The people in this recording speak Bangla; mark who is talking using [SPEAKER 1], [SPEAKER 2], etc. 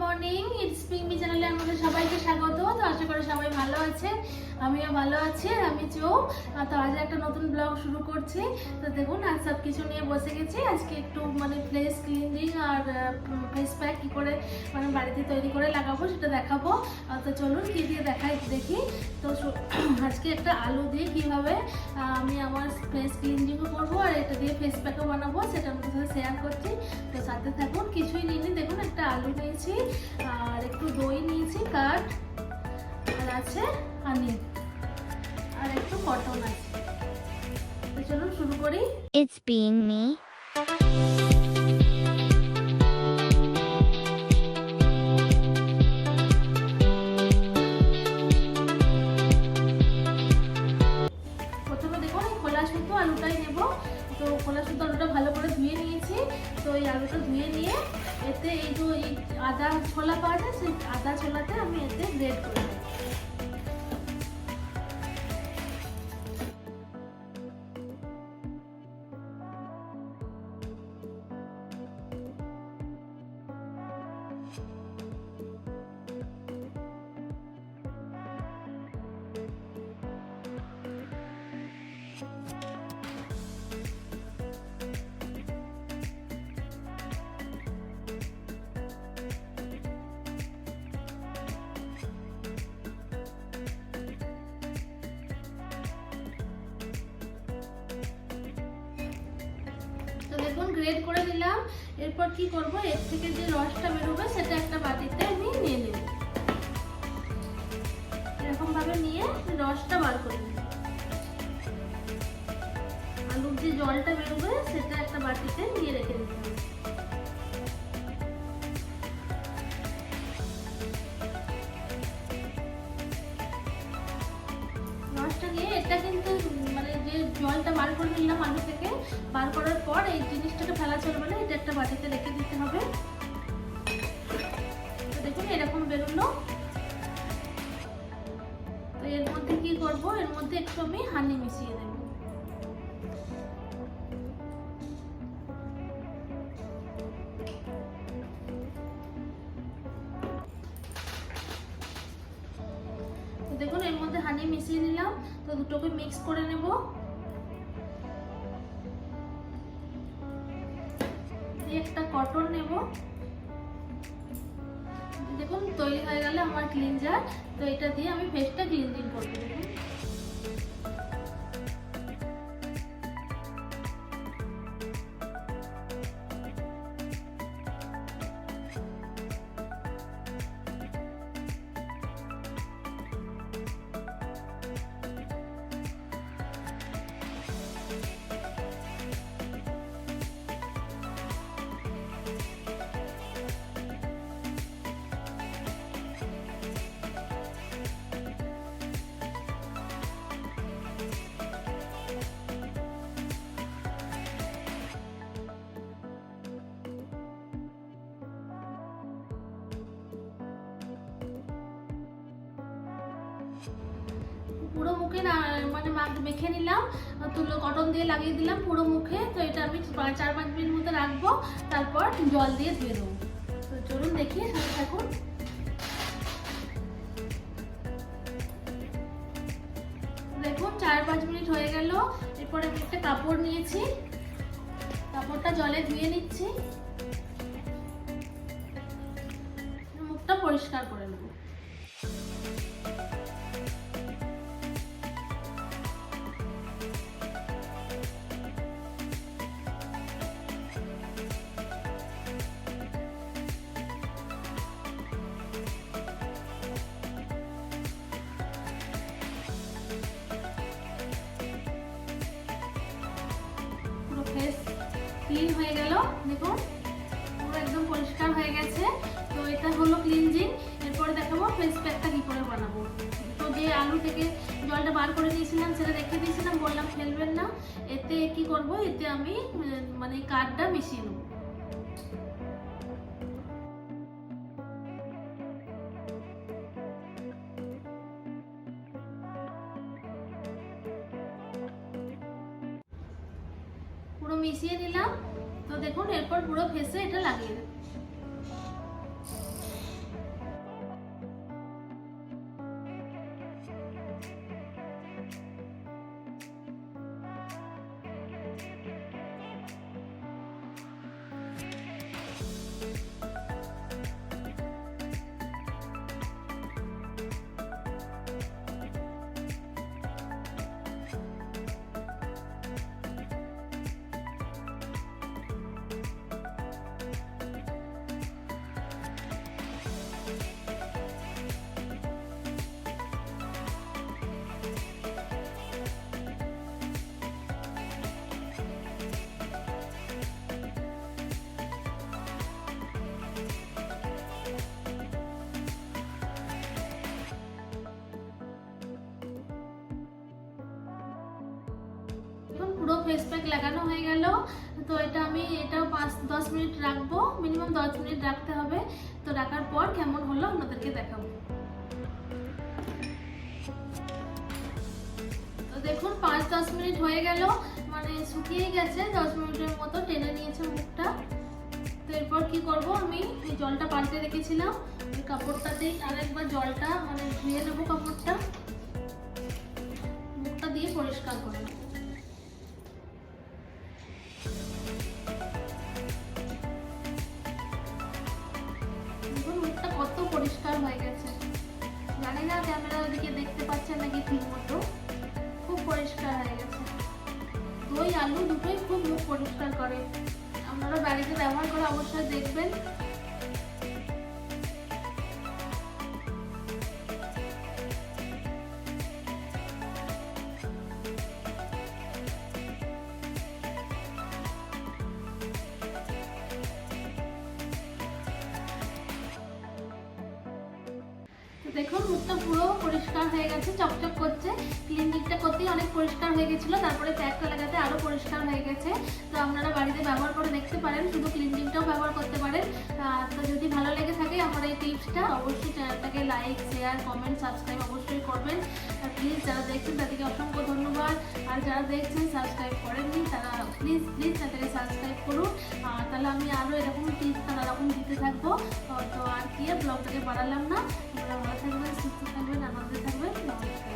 [SPEAKER 1] মর্নিং itsbeingme চ্যানেলে আমাদের সবাইকে স্বাগত। তো আশা করি সবাই ভালো আছে, আমিও ভালো আছি। আর আমি চো তো আজ একটা নতুন ব্লগ শুরু করছি। তো দেখুন আজ সব কিছু নিয়ে বসে গেছি। আজকে একটু ফেস ক্লিনজিং আর ফেস প্যাক কী করে বাড়িতে তৈরি করে লাগাবো সেটা দেখাবো। তো চলুন কী দিয়ে দেখি। তো আজকে একটা আলু দিয়ে কীভাবে আমি আমার ফেস ক্লিনজিংও করবো আর এটা দিয়ে ফেস প্যাকও বানাবো সেটা আমাদের সাথে শেয়ার করছি। তো সাথে থাকুন। কিছুই নিইনি, দেখুন একটা আলু নিয়েছি আর একটু দই নিয়েছি কাঠ, আর আছে হানি আর একটু কটন আছে। তো চলুন শুরু করি।
[SPEAKER 2] It's being me.
[SPEAKER 1] প্রথমে দেখুন এই খোলা শুদ্ধ আলুটাই নেব। তো খোলা শুদ্ধ আলুটা ভালো করে ধুয়ে নিয়েছি। তো এই আলুটা ধুয়ে নিয়ে এতে এই যে এই আদা ছোলা পাওয়া যায়, সেই আদা ছোলাতে আমি এতে গ্রেড করে দেবো। দেখুন গ্রেড করে দিলাম। এরপর কি করব, এর থেকে যে রসটা বেরোবে সেটা একটা বাটিতে আমি নিয়ে নেব। এরকম ভাবে নিয়ে রসটা বার করে নেব। আলুর যে জলটা বেরোবে সেটা একটা বাটিতে নিয়ে রেখে দিতে হবে। রসটা নিয়ে এটা কিন্তু যে জলটা বার করে নিলাম আলু থেকে, বার করার পর এই জিনিসটাকে ফেলা চলবে না, এটা একটা বাটিতে রেখে দিতে হবে। তো দেখুন এরকম বেরোলো। তো এর মধ্যে কি করব, এর মধ্যে একটু আমি হানি মিশিয়ে দেব। দেখুন এর মধ্যে হানি মিশিয়ে নিলাম। তো দুটোকে মিক্স করে নেব। একটা কটন নেব। দেখুন তৈরি হয়ে গেল আমার ক্লিনজার। তো এটা দিয়ে আমি ফেসটা ক্লিনজিং করব। দেখুন পুরো মুখে মেখে নিলাম, তুলো কটন দিয়ে লাগিয়ে দিলাম পুরো মুখে। তো এটা আমি 4-5 মিনিট মতো রাখবো, তারপর জল দিয়ে ধুয়ে দেবো। তো চলুন দেখি, সাথে থাকুন। দেখুন 4-5 মিনিট হয়ে গেল। এরপরে আমি একটা কাপড় নিয়েছি, কাপড়টা জলে ধুয়ে নিচ্ছি, মুখটা পরিষ্কার করে নেব। ফেস ক্লিন হয়ে গেল, দেখুন পুরো একদম পরিষ্কার হয়ে গেছে। তো এটা হলো ক্লিনজিং। এরপরে দেখাবো ফেস প্যাকটা কি করে বানাবো। তো যে আলু থেকে জলটা বার করে দিয়েছিলাম সেটা রেখে দিয়েছিলাম, বললাম ফেলবেন না। এতে কি করব, এতে আমি কাঠটা মিশিয়ে নেব। পুরো মিশিয়ে নিলাম। তো দেখুন এরপর পুরো ফেসে এটা লাগিয়ে দেব। ফেস প্যাক লাগানো হয়ে গেল। তো এটাও 5-10 মিনিট রাখবো, মিনিমাম 10 মিনিট রাখতে হবে। তো রাখার পর কেমন হলো আপনাদেরকে দেখাবো। তো দেখুন 5-10 মিনিট হয়ে গেল, মানে শুকিয়ে গেছে, 10 মিনিটের মতো টেনে নিয়েছে মুখটা। তো এরপর কি করব, আমি এই জলটা পাল্টে রেখেছিলাম, ওই কাপড়টাতেই আরেকবার জলটা মানে ধুয়ে নেবো, কাপড়টা মুখটা দিয়ে পরিষ্কার করে নেবো। দেখুন মুখটা কত পরিষ্কার হয়ে গেছে, জানি না ক্যামেরা ওদিকে দেখতে পাচ্ছেন নাকি ঠিক মতো, খুব পরিষ্কার হয়ে গেছে। দই আলু দুটোই খুব মুখ পরিষ্কার করে, আপনারা বাড়িতে ব্যবহার করে অবশ্যই দেখবেন। দেখুন মুখটা পুরো পরিষ্কার হয়ে গেছে, চকচক করছে। ক্লিনজিংটা করতেই অনেক পরিষ্কার হয়ে গেছিলো, তারপরে প্যাকটা লাগাতে আরো পরিষ্কার হয়ে গেছে। তো আপনারা বাড়িতে ব্যবহার করে দেখতে পারেন, শুধু ক্লিনজিংটাও ব্যবহার করতে পারেন। তো যদি ভালো লেগে থাকে আমার এই টিপসটা, অবশ্যই চ্যানেলটাকে লাইক, শেয়ার, কমেন্ট, সাবস্ক্রাইব অবশ্যই করবেন। আর প্লিজ যারা দেখছেন তাদেরকে অসংখ্য ধন্যবাদ। আর যারা দেখছেন সাবস্ক্রাইব করেননি তারা প্লিজ তাদেরকে সাবস্ক্রাইব করুন। তাহলে আমি আরও এরকম টিপস নানা রকম দিতে থাকবো। তো আর কি ব্লগটাকে বাড়ালাম না, আপনারা ভালো থাকবেন, সুস্থ থাকবেন, আনন্দে থাকবেন। নমস্কার।